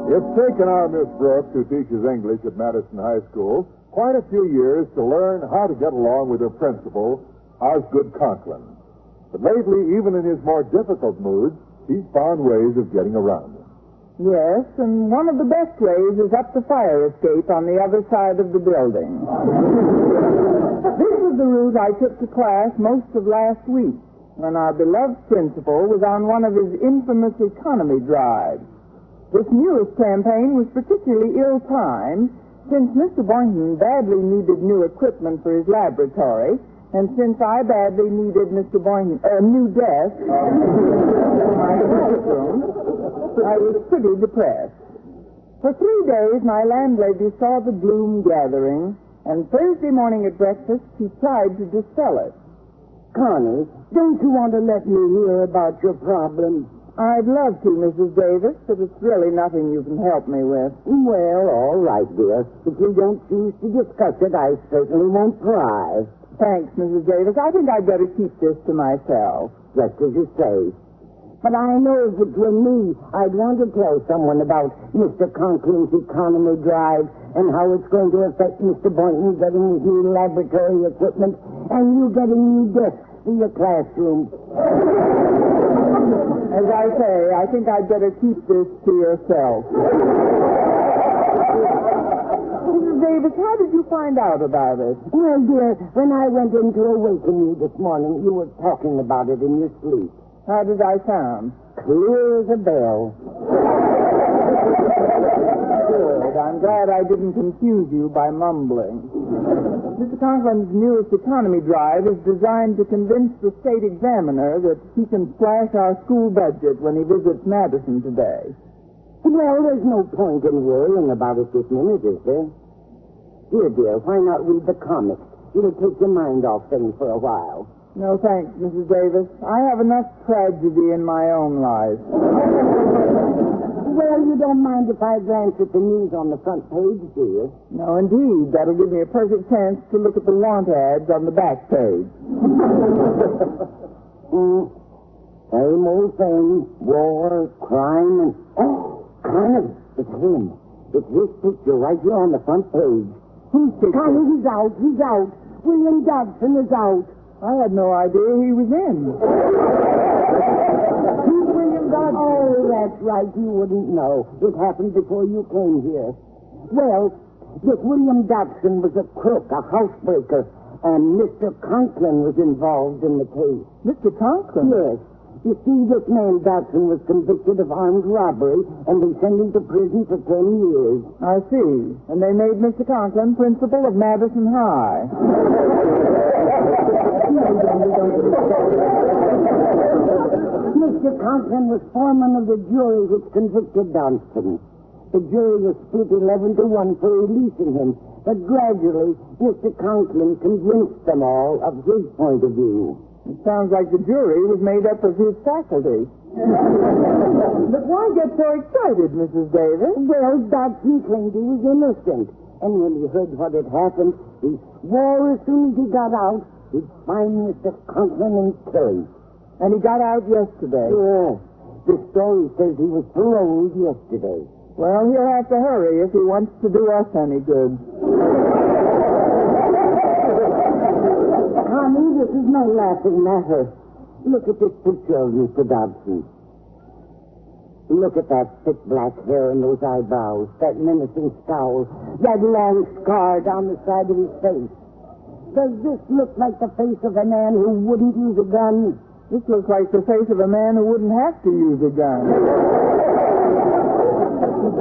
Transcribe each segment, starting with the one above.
It's taken our Miss Brooks, who teaches English at Madison High School, quite a few years to learn how to get along with her principal, Osgood Conklin. But lately, even in his more difficult moods, he's found ways of getting around him. Yes, and one of the best ways is up the fire escape on the other side of the building. This was the route I took to class most of last week, when our beloved principal was on one of his infamous economy drives. This newest campaign was particularly ill-timed, since Mr. Boynton badly needed new equipment for his laboratory, and since I badly needed Mr. Boynton a new desk for my classroom, I was pretty depressed. For 3 days, my landlady saw the gloom gathering, and Thursday morning at breakfast, she tried to dispel it. Connie, don't you want to let me hear about your problem? I'd love to, Mrs. Davis, but it's really nothing you can help me with. Well, all right, dear. If you don't choose to discuss it, I certainly won't pry. Thanks, Mrs. Davis. I think I'd better keep this to myself. Just as you say. But I know if it were me, I'd want to tell someone about Mr. Conklin's economy drive and how it's going to affect Mr. Boynton getting his new laboratory equipment and you getting new desks for your classroom. As I say, I think I'd better keep this to yourself. Mrs. Davis, how did you find out about it? Well, dear, when I went in to awaken you this morning, you were talking about it in your sleep. How did I sound? Clear as a bell. Good. I'm glad I didn't confuse you by mumbling. Mr. Conklin's newest economy drive is designed to convince the state examiner that he can slash our school budget when he visits Madison today. Well, there's no point in worrying about it this minute, is there? Dear, why not read the comics? It'll take your mind off things for a while. No, thanks, Mrs. Davis. I have enough tragedy in my own life. Well, you don't mind if I glance at the news on the front page, do you? No, indeed. That'll give me a perfect chance to look at the want ads on the back page. Same old thing. War, crime, and... Oh, Connie, it's him. It's his picture right here on the front page. Whose picture? Connie, he's out. William Dodson is out. I had no idea he was in. Who's William Dodson? Oh, that's right. You wouldn't know. It happened before you came here. Well, this William Dodson was a crook, a housebreaker, and Mr. Conklin was involved in the case. Mr. Conklin? Yes. You see, this man Dodson was convicted of armed robbery, and they sent him to prison for 10 years. I see. And they made Mr. Conklin principal of Madison High. Mr. Conklin was foreman of the jury which convicted Dodson. The jury was split 11-1 for releasing him, but gradually Mr. Conklin convinced them all of his point of view. It sounds like the jury was made up of his faculty. But why get so excited, Mrs. Davis? Well, Dodson claimed he was innocent. And when he heard what had happened, he swore as soon as he got out, he'd find Mr. Conklin and kill him. And he got out yesterday? Yes. The story says he was paroled yesterday. Well, he'll have to hurry if he wants to do us any good. Connie, this is no laughing matter. Look at this picture of Mr. Dodson. Look at that thick black hair and those eyebrows, that menacing scowl, that long scar down the side of his face. Does this look like the face of a man who wouldn't use a gun? This looks like the face of a man who wouldn't have to use a gun.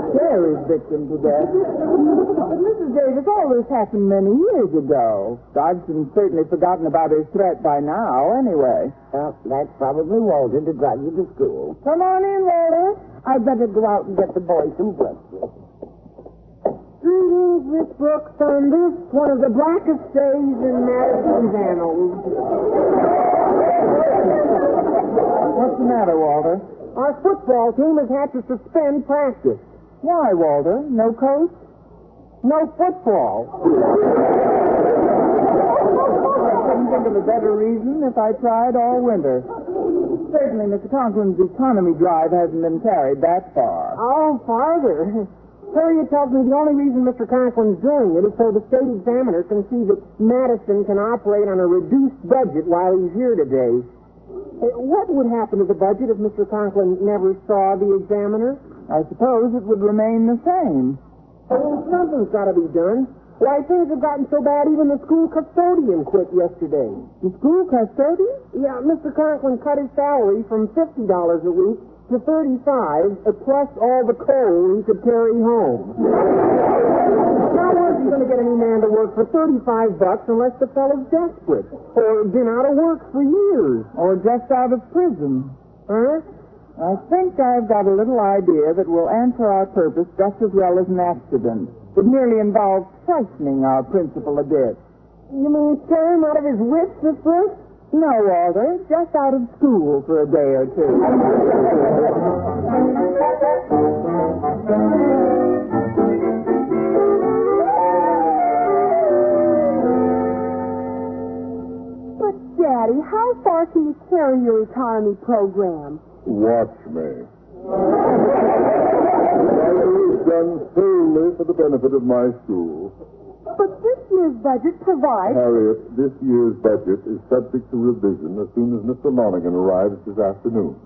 Scare his victim to death. But Mrs. Davis, all this happened many years ago. Dodson's certainly forgotten about his threat by now, anyway. Well, that's probably Walter to drive you to school. Come on in, Walter. I'd better go out and get the boys some breakfast. Greetings, Miss Brooks, on this, one of the blackest days in Madison's annals. What's the matter, Walter? Our football team has had to suspend practice. Why, Walter? No coach? No football. I couldn't think of a better reason if I tried all winter. Certainly, Mr. Conklin's economy drive hasn't been carried that far. Oh, farther. Harriet tells me the only reason Mr. Conklin's doing it is so the state examiner can see that Madison can operate on a reduced budget while he's here today. What would happen to the budget if Mr. Conklin never saw the examiner? I suppose it would remain the same. Well, something's got to be done. Why, things have gotten so bad even the school custodian quit yesterday. The school custodian? Yeah, Mr. Conklin cut his salary from $50 a week to $35, plus all the coal he could carry home. How was he going to get any man to work for $35 unless the fellow's desperate, or been out of work for years? Or just out of prison? Huh? I think I've got a little idea that will answer our purpose just as well as an accident. It merely involves frightening our principal a bit. You mean scare him out of his wits, Miss Brooks? No, Walter, just out of school for a day or two. But, Daddy, how far can you carry your economy program? Watch me. It's done solely for the benefit of my school. But this year's budget provides... Harriet, this year's budget is subject to revision as soon as Mr. Lonergan arrives this afternoon.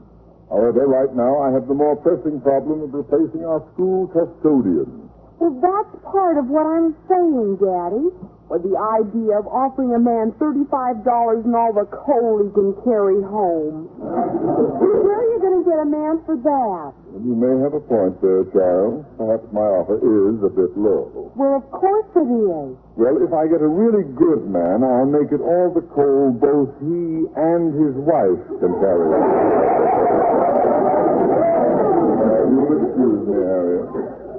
However, right now I have the more pressing problem of replacing our school custodian. Well, that's part of what I'm saying, Daddy. Or the idea of offering a man $35 and all the coal he can carry home. Where are you going to get a man for that? You may have a point there, child. Perhaps my offer is a bit low. Well, of course it is. Well, if I get a really good man, I'll make it all the coal both he and his wife can carry. You'll excuse me, Harriet.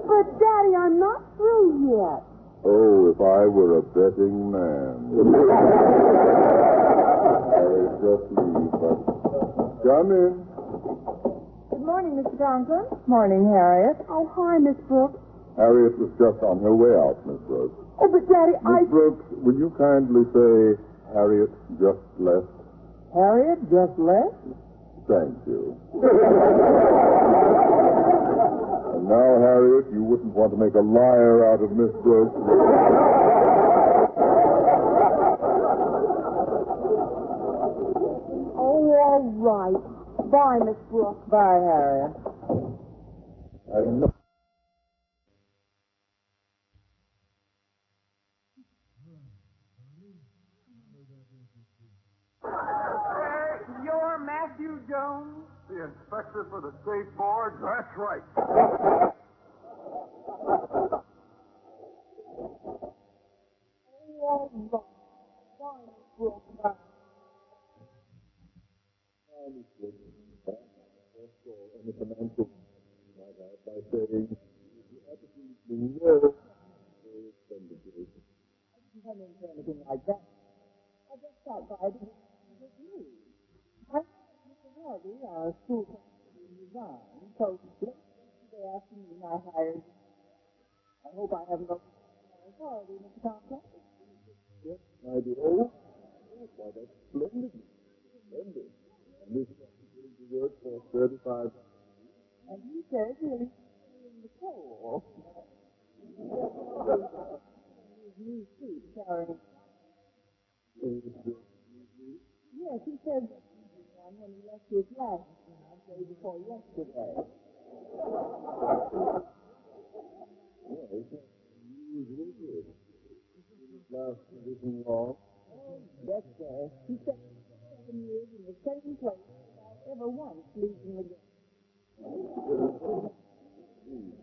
But, Daddy, I'm not through yet. Oh, if I were a betting man. Harriet, just leave, but come in. Good morning, Mr. Conklin. Morning, Harriet. Oh, hi, Miss Brooks. Harriet was just on her way out, Miss Brooks. Oh, but, Daddy, Miss Brooks, will you kindly say Harriet just left? Harriet just left? Thank you. And now, Harriet, you wouldn't want to make a liar out of Miss Brooks. Oh, all right. Bye, Miss Brooks. Bye, Harriet. I know. You're Matthew Jones? The inspector for the state board? That's right. Any financial by saying absolutely no expenditures. I didn't come in for anything like that. I just stopped by to get news. Mr. Harvey, our school principal, resigned, so late yesterday afternoon I hired him. I hope I haven't overstepped my authority, Mr. Thompson. Yes, my dear. Oh, why, that's splendid. Splendid. And this is going to work for 35. And he says he'll be carrying the coal. His new suit carrying. Yes, he said that one when he left his last job the day before yesterday. Yes, he was really good. His last position long. Oh, yes, sir. He spent 7 years in the same place without ever once leaving the game.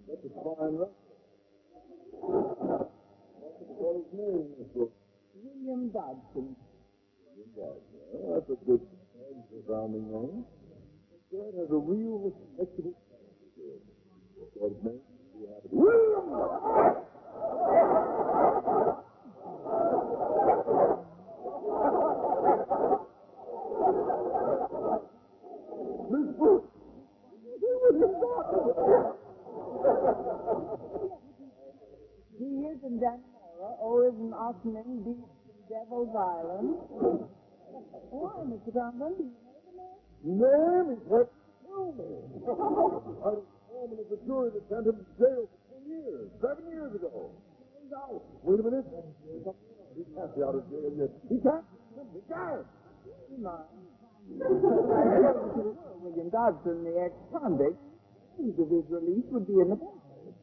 That's a fine record. What is his name, Miss Brooks? William Dodson. That's a good sounding name. That has a real respectable character. What his name? William! Miss Brooks! He is in Dannemora, or is in Ackerman, Beach, and Devil's Island. Why, Mr. Conklin, do you know the man? You know him? He's what killed me. I was foreman of the jury that sent him to jail for 10 years, 7 years ago. He's out. Wait a minute. He can't be out of jail yet. He can't. He can't. William Dodson, the ex-convict, news of his release would be in the paper.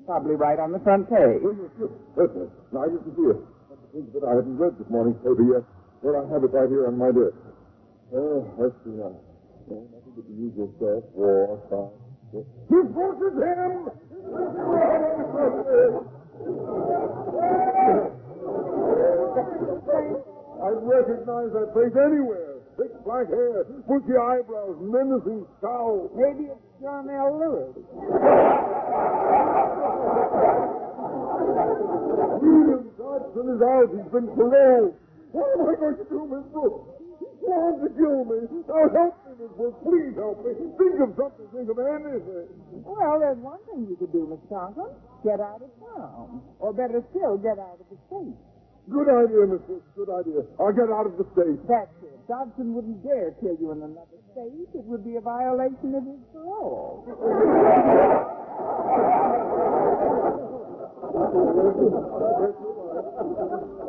Probably right on the front page. Listen, now you can see it. That's the thing that I haven't read this morning's paper yet. Well, I have it right here on my desk. Let's see now. Nothing but the usual stuff. War, crime. This versus him! I recognize that face anywhere. Thick black hair, bushy eyebrows, menacing scowl. Maybe it's John L. Lewis. William Dodson is out. He's been paroled. What am I going to do, Miss Brooks? He's trying to kill me. Now help me, Miss Brooks. Please help me. Think of something. Think of anything. Well, there's one thing you could do, Mr. Conklin. Get out of town. Or better still, get out of the state. Good idea, Miss Brooks. Good idea. I'll get out of the state. That's it. Dodson wouldn't dare kill you in another state. It would be a violation of his parole.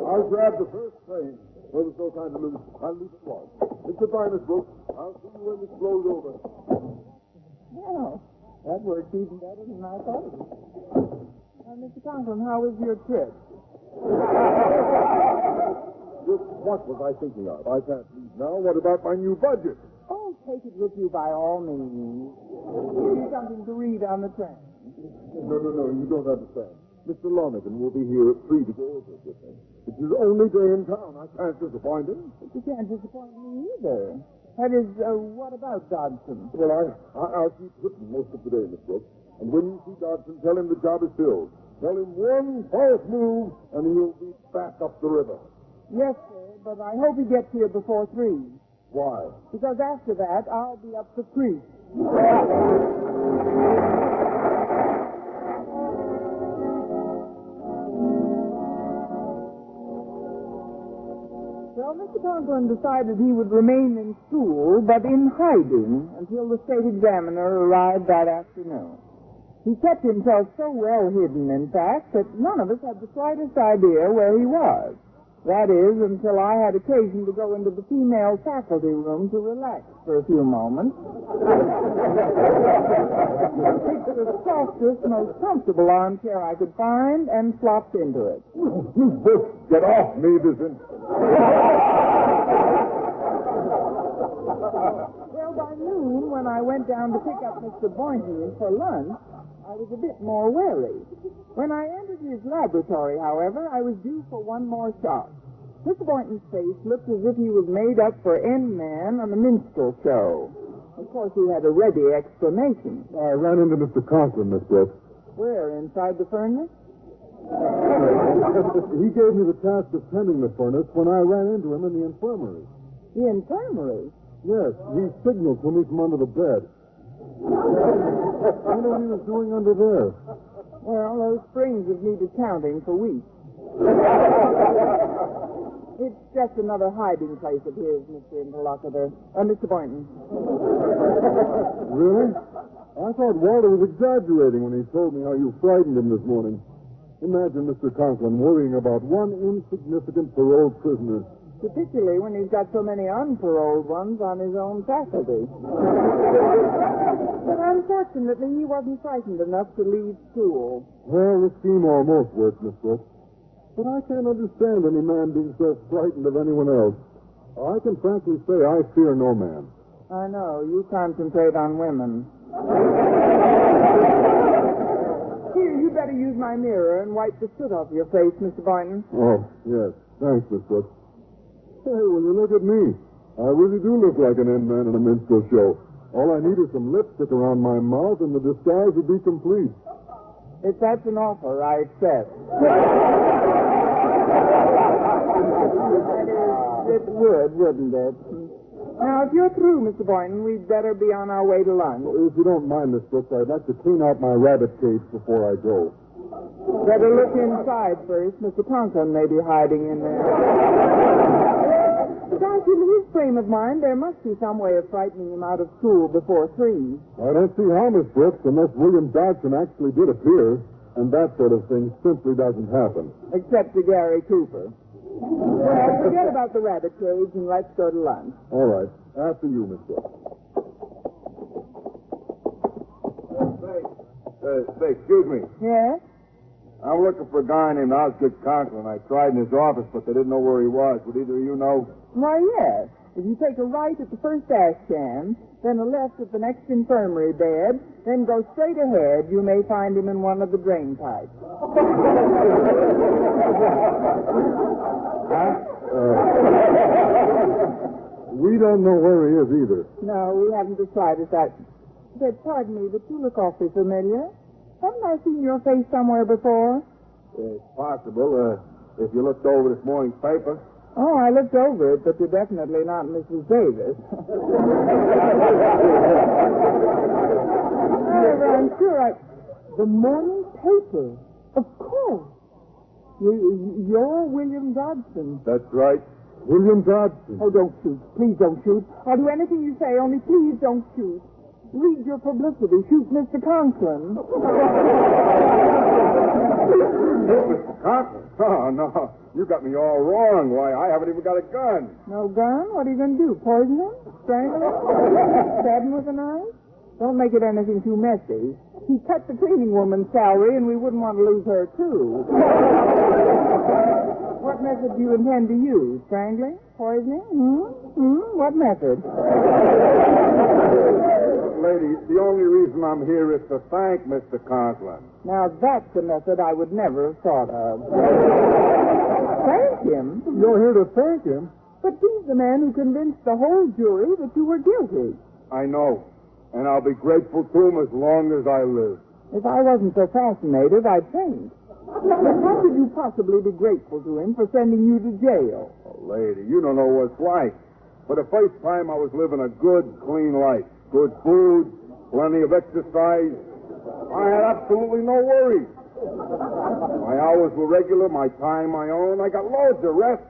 I'll grab the first train. Well, there's no time to lose. I'll leave at once. Goodbye, Miss Brooks. I'll see you when this blows over. Well, that worked even better than I thought it would. Now, Mr. Conklin, how was your trip? Just what was I thinking of? I can't leave now. What about my new budget? Oh, take it with you by all means. Give you something to read on the train. No, you don't understand. Mr. Lonergan will be here at 3 to go over it with me. It's his only day in town. I can't disappoint him. But you can't disappoint me either. That is, what about Dodson? Well, I'll keep written most of the day, Miss Brooks. And when you see Dodson, tell him the job is filled. Tell him one false move, and he'll be back up the river. Yes, sir, but I hope he gets here before 3. Why? Because after that, I'll be up the creek. Well, Mr. Conklin decided he would remain in school, but in hiding, until the state examiner arrived that afternoon. He kept himself so well hidden, in fact, that none of us had the slightest idea where he was. That is, until I had occasion to go into the female faculty room to relax for a few moments. I picked the softest, most comfortable armchair I could find and flopped into it. You both get off me this instant. Well, by noon, when I went down to pick up Mr. Boynton for lunch, I was a bit more wary. When I entered his laboratory, however, I was due for one more shock. Mr. Boynton's face looked as if he was made up for N-Man on a minstrel show. Of course, he had a ready explanation. I ran into Mr. Conklin, Miss Brooks. Where, inside the furnace? He gave me the task of tending the furnace when I ran into him in the infirmary. The infirmary? Yes, he signaled to me from under the bed. I know what he was doing under there. Well, those springs have needed counting for weeks. It's just another hiding place of his, Mr. Interlocutor. Mr. Boynton. Really? I thought Walter was exaggerating when he told me how you frightened him this morning. Imagine Mr. Conklin worrying about one insignificant paroled prisoner. Particularly when he's got so many unparoled ones on his own faculty. But unfortunately, he wasn't frightened enough to leave school. Well, the scheme almost worked, Miss Brooks. But I can't understand any man being so frightened of anyone else. I can frankly say I fear no man. I know. You concentrate on women. Here, you better use my mirror and wipe the soot off your face, Mr. Boynton. Oh, yes. Thanks, Miss Brooks. Hey, will you look at me? I really do look like an N-man in a minstrel show. All I need is some lipstick around my mouth, and the disguise would be complete. If that's an offer, I accept. That is, it would, wouldn't it? Now, if you're through, Mr. Boynton, we'd better be on our way to lunch. Well, if you don't mind, Miss Brooks, I'd like to clean out my rabbit cage before I go. Better look inside first. Mr. Conklin may be hiding in there. Besides, in his frame of mind, there must be some way of frightening him out of school before 3. I don't see how, Miss Brooks, unless William Dodson actually did appear. And that sort of thing simply doesn't happen. Except to Gary Cooper. Well, forget about the rabbit cage and let's go to lunch. All right. After you, Miss Brooks. Say, excuse me. Yes? I'm looking for a guy named Osgood Conklin. I tried in his office, but they didn't know where he was. Would either of you know? Why, yes. If you take a right at the first ash can, then a left at the next infirmary bed, then go straight ahead, you may find him in one of the drain pipes. We don't know where he is either. No, we haven't the slightest idea. But pardon me, but you look awfully familiar. Haven't I seen your face somewhere before? It's possible. If you looked over this morning's paper. Oh, I looked over it, but you're definitely not Mrs. Davis. However, I'm sure The morning paper. Of course. You're William Dodson. That's right. William Dodson. Oh, don't shoot. Please don't shoot. I'll do anything you say, only please don't shoot. Read your publicity. Shoot Mr. Conklin. Mr. Conklin? Oh, no. You got me all wrong. Why, I haven't even got a gun. No gun? What are you going to do? Poison him? Strangle him? Stab him with a knife? Don't make it anything too messy. He cut the cleaning woman's salary, and we wouldn't want to lose her, too. What method do you intend to use? Strangling? Poisoning? What method? Lady, the only reason I'm here is to thank Mr. Conklin. Now, that's a method I would never have thought of. Thank him? You're here to thank him? But he's the man who convinced the whole jury that you were guilty. I know. And I'll be grateful to him as long as I live. If I wasn't so fascinated, I'd faint. But how could you possibly be grateful to him for sending you to jail? Oh, lady, you don't know what it's like. For the first time, I was living a good, clean life. Good food, plenty of exercise. I had absolutely no worries. My hours were regular, my time my own. I got loads of rest.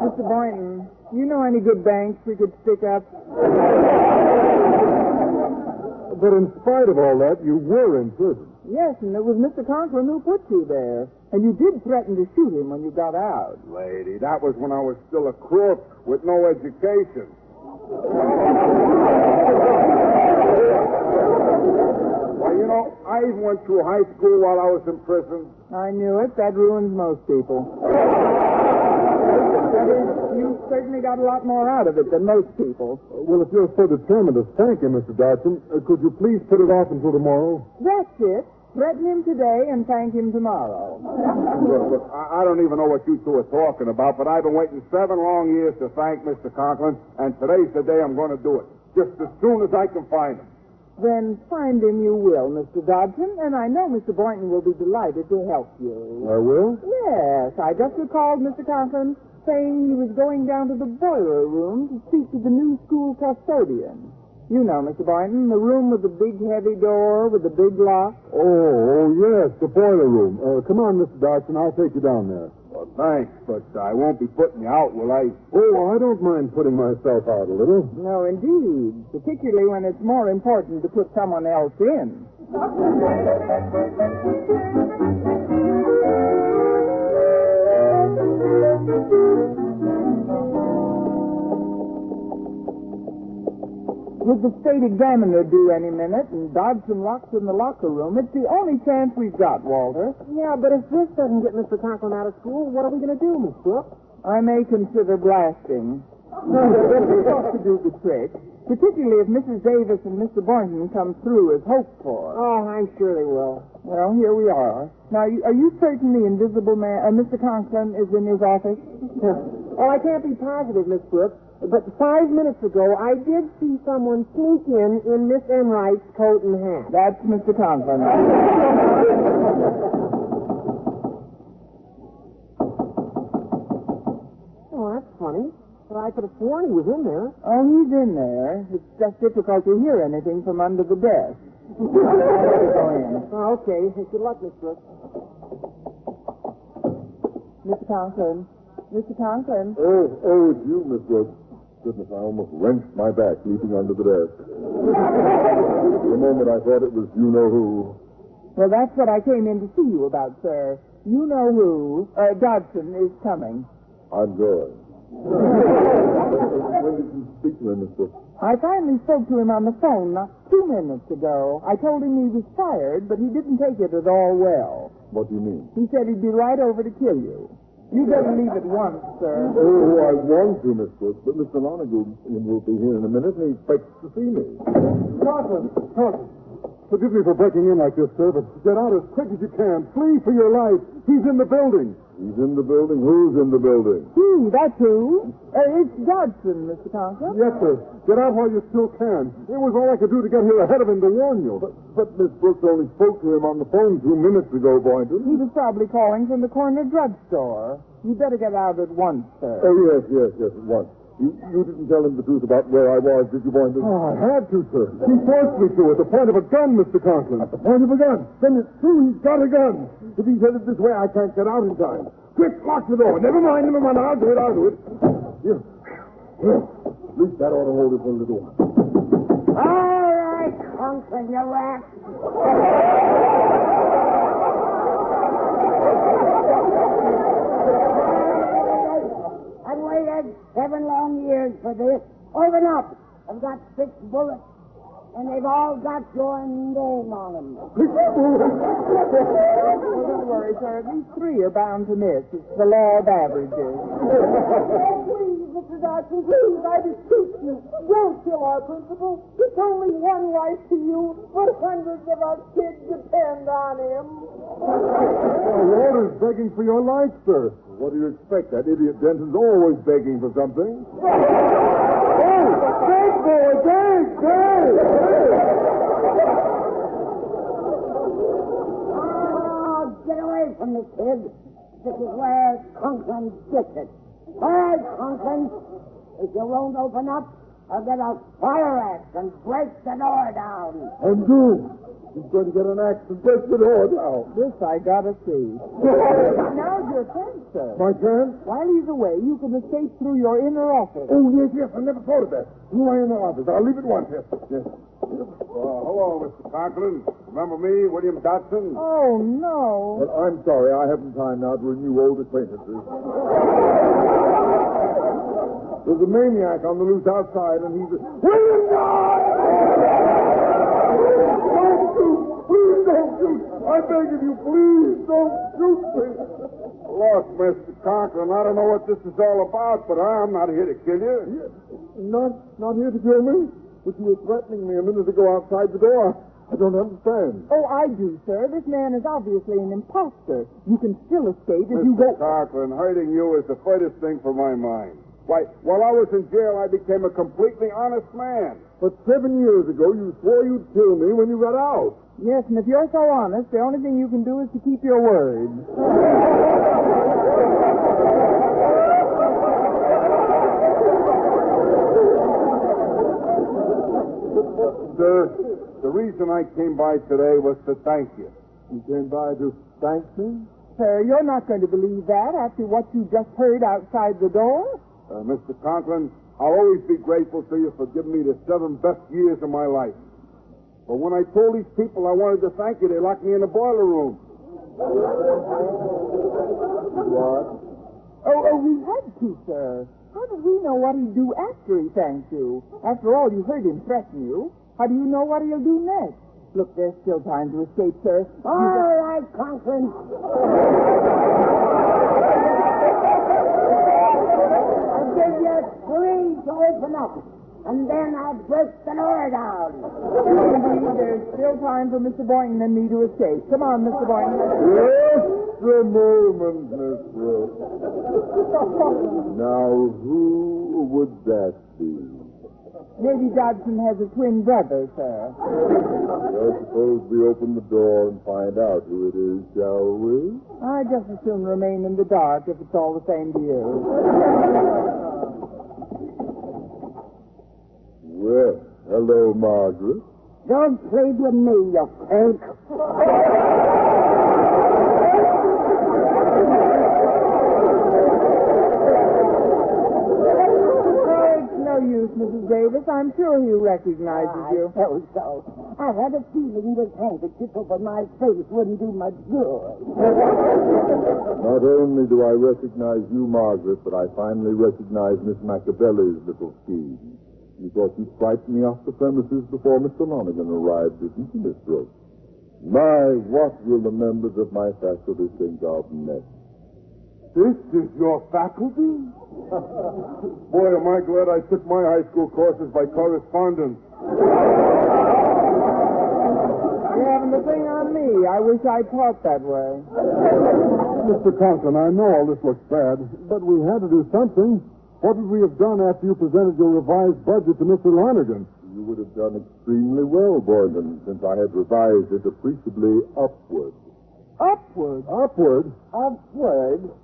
Mr. Boynton, you know any good banks we could stick up? But in spite of all that, you were in prison. Yes, and it was Mr. Conklin who put you there. And you did threaten to shoot him when you got out. Lady, that was when I was still a crook with no education. Well, you know, I even went through high school while I was in prison. I knew it. That ruins most people. That is, you certainly got a lot more out of it than most people. Well, if you're so determined to thank him, Mr. Dodson, could you please put it off until tomorrow? That's it. Threaten him today and thank him tomorrow. Look, I don't even know what you two are talking about, but I've been waiting 7 long years to thank Mr. Conklin, and today's the day I'm going to do it, just as soon as I can find him. Then find him you will, Mr. Dodson, and I know Mr. Boynton will be delighted to help you. I will? Yes, I just recalled Mr. Conklin saying he was going down to the boiler room to speak to the new school custodian. You know, Mr. Boynton, the room with the big heavy door with the big lock. Oh, yes, the boiler room. Come on, Mr. Dodson, I'll take you down there. Well, thanks, but I won't be putting you out, will I? Oh, I don't mind putting myself out a little. No, indeed, particularly when it's more important to put someone else in. With the state examiner due any minute and Dodson locked in the locker room, it's the only chance we've got, Walter. Yeah, but if this doesn't get Mr. Conklin out of school, what are we going to do, Miss Brooks? I may consider blasting. It's ought to do the trick, particularly if Mrs. Davis and Mr. Boynton come through as hoped for. Oh, I'm sure they will. Well, here we are. Now, are you certain the invisible man, Mr. Conklin, is in his office? Oh, I can't be positive, Miss Brooks, but 5 minutes ago, I did see someone sneak in Miss Enright's coat and hat. That's Mr. Conklin. Oh, that's funny. Well, I could have sworn he was in there. Oh, he's in there. It's just difficult to hear anything from under the desk. Go in. Oh, okay. Good luck, Miss Brooks. Mr. Conklin, Mr. Conklin. Oh, it's you, Miss Brooks. Goodness, I almost wrenched my back leaping under the desk. For a moment, I thought it was you-know-who. Well, that's what I came in to see you about, sir. You-know-who, Dodson, is coming. I'm going. When did you speak to him, Miss Brooks? I finally spoke to him on the phone not 2 minutes ago. I told him he was fired, but he didn't take it at all well. What do you mean? He said he'd be right over to kill you. You better leave at once, sir. Oh, I want to, Miss Brooks, but Mr. Lonergan will be here in a minute, and he expects to see me. Conklin, forgive me for breaking in like this, sir, but get out as quick as you can. Flee for your life. He's in the building. He's in the building? Who's in the building? That's who. It's Dodson, Mr. Conklin. Yes, sir. Get out while you still can. It was all I could do to get here ahead of him to warn you. But Miss Brooks only spoke to him on the phone 2 minutes ago, Boynton. He was probably calling from the corner drugstore. You'd better get out at once, sir. Oh, yes, at once. You didn't tell him the truth about where I was, did you, Boynton? Oh, I had to, sir. He forced me to at the point of a gun, Mr. Conklin. At the point of a gun? Then it's true, he's got a gun. If he's headed this way, I can't get out in time. Quick, lock the door. Never mind. I'll do it. Here. Well, at least that ought to hold it for a little while. All right, Conklin, you rat. I've waited 7 long years for this. Open up. I've got 6 bullets, and they've all got your name on them. Don't worry, sir. At least 3 are bound to miss. It's the law of averages. Please, Mr. Dodson, please, I beseech you, don't kill our principal. It's only one life to you, but hundreds of our kids depend on him. Walter's begging for your life, sir. What do you expect? That idiot Denton's always begging for something. Big boy, big! Oh, get away from me, kid. This is where Conklin gets it. All right, Conklin. If you won't open up, I'll get a fire axe and break the door down. I'm doomed. He's going to get an axe and break the door down. This I gotta see. Now's your chance, sir. My chance? While he's away, you can escape through your inner office. Oh, yes, I never thought of that. Through my inner office. I'll leave it once, yes. Hello, Mr. Conklin. Remember me, William Dodson? Oh, no. But I'm sorry, I haven't time now to renew old acquaintances. There's a maniac on the loose outside, and he's... William Dodson! Don't shoot! Please don't shoot! I beg of you, please don't shoot me! Look, Mr. Conklin, I don't know what this is all about, but I'm not here to kill you. Not here to kill me? But you were threatening me a minute ago outside the door. I don't understand. Oh, I do, sir. This man is obviously an imposter. You can still escape if you go... Mr. Conklin, hurting you is the furthest thing from my mind. Why, while I was in jail, I became a completely honest man. But 7 years ago, you swore you'd kill me when you got out. Yes, and if you're so honest, the only thing you can do is to keep your word. The reason I came by today was to thank you. You came by to thank me? Sir, you're not going to believe that after what you just heard outside the door. Mr. Conklin, I'll always be grateful to you for giving me the 7 best years of my life. But when I told these people I wanted to thank you, they locked me in the boiler room. What? Oh, he had to, sir. How did we know what he'd do after he thanked you? After all, you heard him threaten you. How do you know what he'll do next? Look, there's still time to escape, sir. All right, Conklin. I'll give you 3 to open up, and then I'll break the door down. Indeed, there's still time for Mr. Boynton and me to escape. Come on, Mr. Boynton. Just a moment, Miss Brooks. Now, who would that be? Maybe Dodson has a twin brother, sir. Well, suppose we open the door and find out who it is, shall we? I'd just as soon remain in the dark if it's all the same to you. Well, hello, Margaret. Don't plead with me, you fake. use, Mrs. Davis. I'm sure he recognizes you. I thought so. I had a feeling this handkerchief over my face wouldn't do much good. Not only do I recognize you, Margaret, but I finally recognize Miss Machiavelli's little scheme. You thought you'd frighten me off the premises before Mr. Lonergan arrived, didn't you, Miss Brooks? My, what will the members of my faculty think of next? This is your faculty? Boy, am I glad I took my high school courses by correspondence. You haven't a thing on me. I wish I taught that way. Mr. Conklin, I know all this looks bad, but we had to do something. What would we have done after you presented your revised budget to Mr. Lonergan? You would have done extremely well, Boyden, since I had revised it appreciably upward. Upward? Upward? Upward?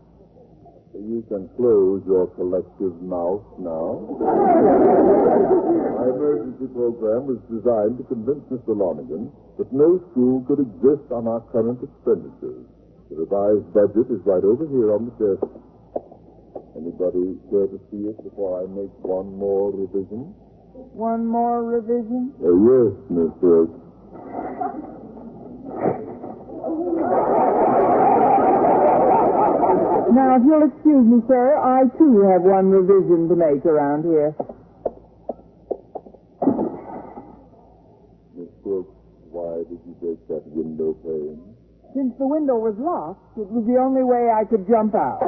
You can close your collective mouth now. My emergency program was designed to convince Mr. Lonergan that no school could exist on our current expenditures. The revised budget is right over here on the desk. Anybody care to see it before I make one more revision? One more revision? Yes, Miss Brooks. Now, if you'll excuse me, sir, I, too, have one revision to make around here. Miss Brooks, why did you break that window pane? Since the window was locked, it was the only way I could jump out.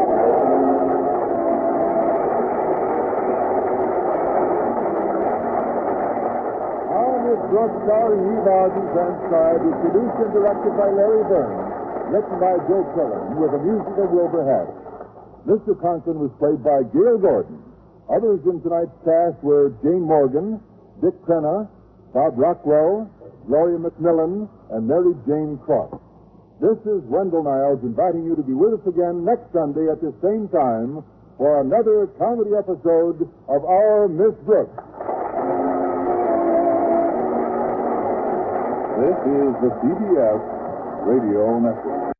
Miss Brooks, starring Eve Arden, transcribed, is produced and directed by Larry Burns, written by Joe Quillen, with the music of Wilbur Hatch. Mr. Conklin was played by Gail Gordon. Others in tonight's cast were Jane Morgan, Dick Crenna, Bob Rockwell, Gloria McMillan, and Mary Jane Cross. This is Wendell Niles inviting you to be with us again next Sunday at the same time for another comedy episode of Our Miss Brooks. This is the CBS Radio Network.